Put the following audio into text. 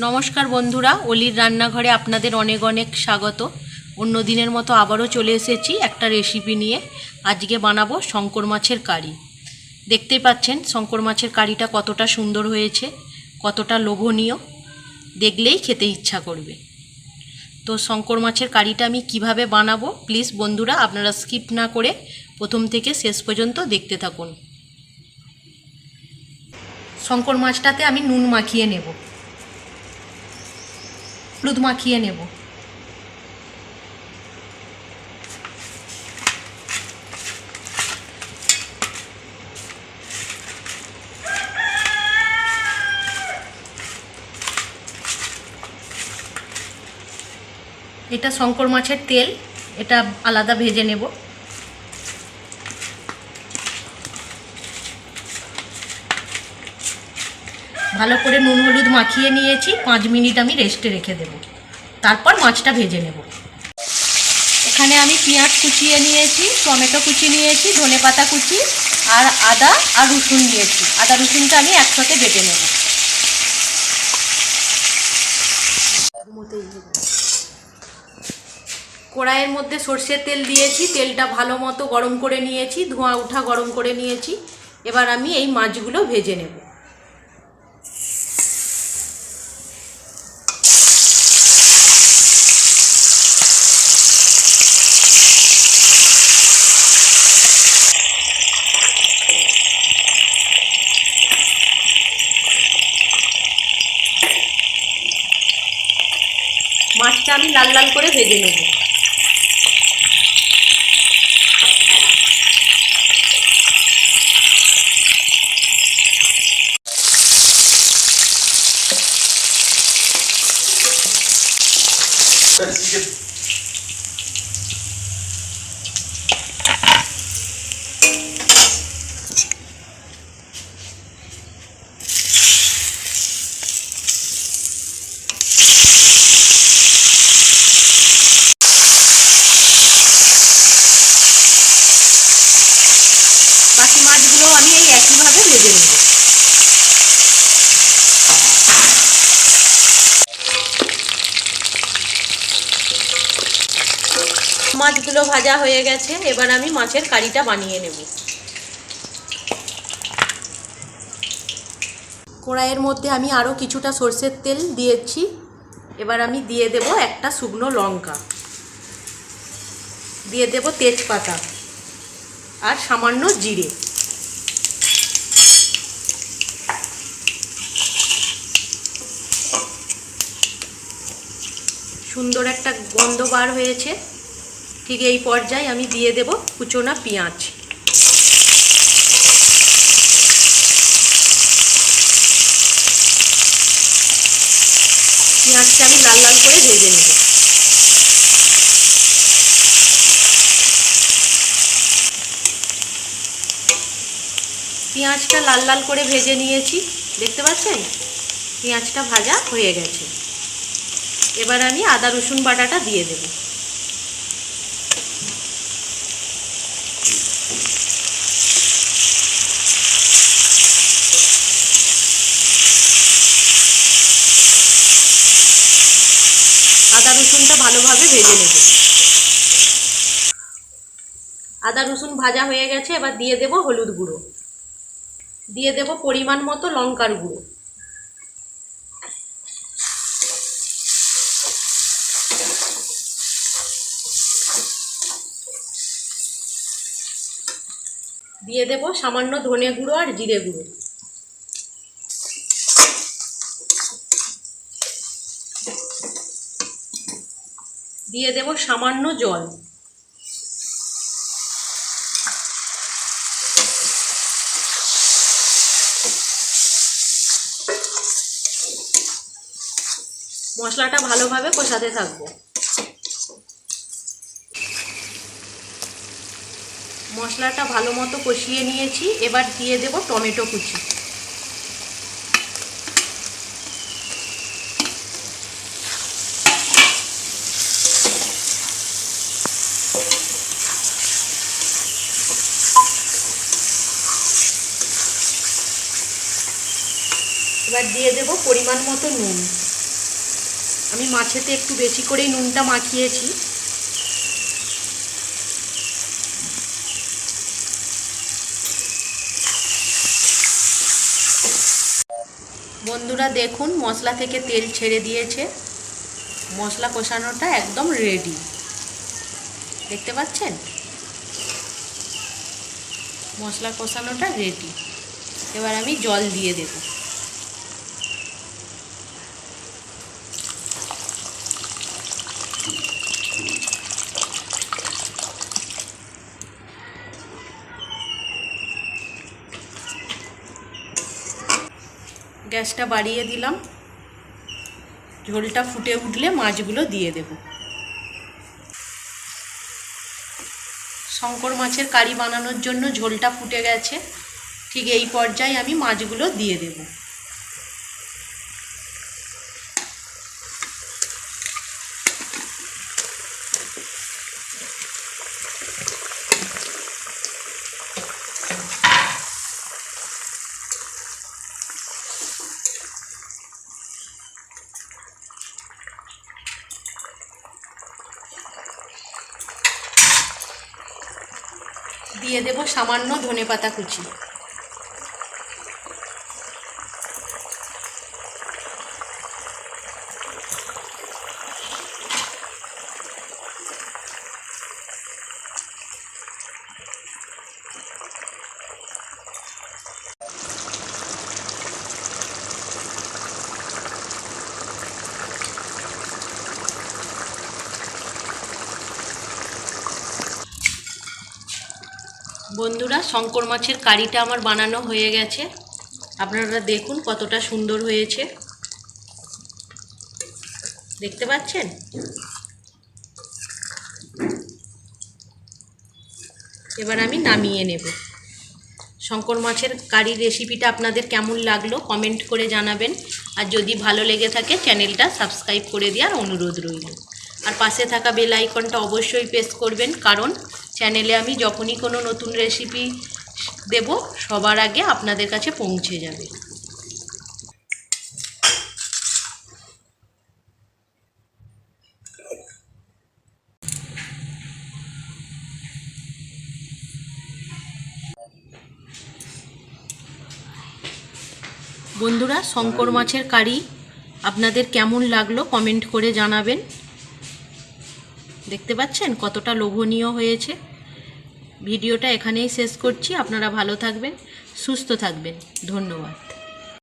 নমস্কার বন্ধুরা, অলির রান্নাঘরে আপনাদের অনেক অনেক স্বাগত। অন্য দিনের মতো আবারও চলে এসেছি একটা রেসিপি নিয়ে। আজকে বানাবো শঙ্কর মাছের কারি। দেখতেই পাচ্ছেন শঙ্কর মাছের কারিটা কতটা সুন্দর হয়েছে, কতটা লোভনীয়, দেখলেই খেতে ইচ্ছা করবে। তো শঙ্কর মাছের কারিটা আমি কিভাবে বানাবো, প্লিজ বন্ধুরা আপনারা স্কিপ না করে প্রথম থেকে শেষ পর্যন্ত দেখতে থাকুন। শঙ্কর মাছটাতে আমি নুন মাখিয়ে নেব, হলুদ মাখিয়ে নেব। এটা শঙ্কর মাছের তেল, এটা আলাদা ভেজে নেব। ভালো করে নুন হলুদ মাখিয়ে নিয়েছি, 5 মিনিট আমি রেস্টে রেখে দেব, তারপর মাছটা ভেজে নেব। এখানে আমি পেঁয়াজ কুচিয়ে নিয়েছি, টমেটো কুচি নিয়েছি, ধনেপাতা কুচি আর আদা আর রসুন নিয়েছি। আদা রসুনটা আমি একসাথে বেটে নেব। কড়াইয়ের মধ্যে সর্ষের তেল দিয়েছি, তেলটা ভালো মতো গরম করে নিয়েছি, ধোঁয়া ওঠা গরম করে নিয়েছি। এবার আমি এই মাছগুলো ভেজে নেব। মাছটা আমি লাল লাল করে ভেজে নেব। বাকি মাছগুলো আমি এই একইভাবে ভেজে নেব। মাছগুলো ভাজা হয়ে গেছে, এবার আমি মাছের কারিটা বানিয়ে নেব। কড়াইয়ের মধ্যে আমি আরও কিছুটা সর্ষের তেল দিয়েছি। এবার আমি দিয়ে দেব একটা শুকনো লঙ্কা, দিয়ে দেব তেজপাতা আর সামান্য জিরে। সুন্দর একটা গন্ধ বার হয়েছে, ঠিক এই পর্যায়ে আমি দিয়ে দেব কুচোনা পেঁয়াজ। পেঁয়াজটা আমি লাল লাল করে ভেজে নেব। পেঁয়াজটা লাল লাল করে ভেজে নিয়েছি, দেখতে পাচ্ছেন পেঁয়াজটা ভাজা হয়ে গেছে। এবার আমি আদা রসুন বাটাটা দিয়ে দেব। আদা রসুনটা ভালোভাবে ভেজে নেব। আদা রসুন ভাজা হয়ে গেছে, এবার দিয়ে দেব হলুদ গুঁড়ো, দিয়ে দেব পরিমাণ মতো লঙ্কার গুঁড়ো, দিয়ে দেব সামান্য ধনে গুঁড়ো আর জিরে গুঁড়ো, দিয়ে দেব সামান্য জল। মশলাটা ভালোভাবে কষাতে থাকবো। মশলাটা ভালো মতো কষিয়ে নিয়েছি, এবার দিয়ে দেব টমেটো কুচি। এবার দিয়ে দেব পরিমাণ মতো নুন। আমি মাছেতে একটু বেশি করেই নুনটা মাখিয়েছি। বন্ধুরা দেখুন, মশলা থেকে তেল ছেড়ে দিয়েছে, মশলা কষানোটা একদম রেডি। দেখতে পাচ্ছেন, মশলা কষানোটা রেডি। এবার আমি জল দিয়ে দেব। গ্যাসটা বাড়িয়ে দিলাম। ঝোলটা ফুটে উঠলে মাছগুলো দিয়ে দেব। শঙ্কর মাছের কারি বানানোর জন্য ঝোলটা ফুটে গেছে। ঠিক এই পর্যায়ে আমি মাছগুলো দিয়ে দেব। দিয়ে দেব সামান্য ধনেপাতা কুচি। বন্ধুরা, শঙ্কর মাছের কারিটা আমার বানানো হয়ে গেছে। আপনারা দেখুন কতটা সুন্দর হয়েছে, দেখতে পাচ্ছেন। এবার আমি নামিয়ে নেব। শঙ্কর মাছের কারির রেসিপিটা আপনাদের কেমন লাগলো কমেন্ট করে জানাবেন। আর যদি ভালো লেগে থাকে চ্যানেলটা সাবস্ক্রাইব করে দেওয়ার অনুরোধ রইল। আর পাশে থাকা বেল আইকনটা অবশ্যই প্রেস করবেন, কারণ চ্যানেলে আমি যখনই কোনো নতুন রেসিপি দেব সবার আগে আপনাদের কাছে পৌঁছে যাবে। বন্ধুরা, শঙ্কর মাছের কারি আপনাদের কেমন লাগলো কমেন্ট করে জানাবেন। দেখতে পাচ্ছেন কতটা লোভনীয় হয়েছে। ভিডিওটা এখানেই শেষ করছি। আপনারা ভালো থাকবেন, সুস্থ থাকবেন। ধন্যবাদ।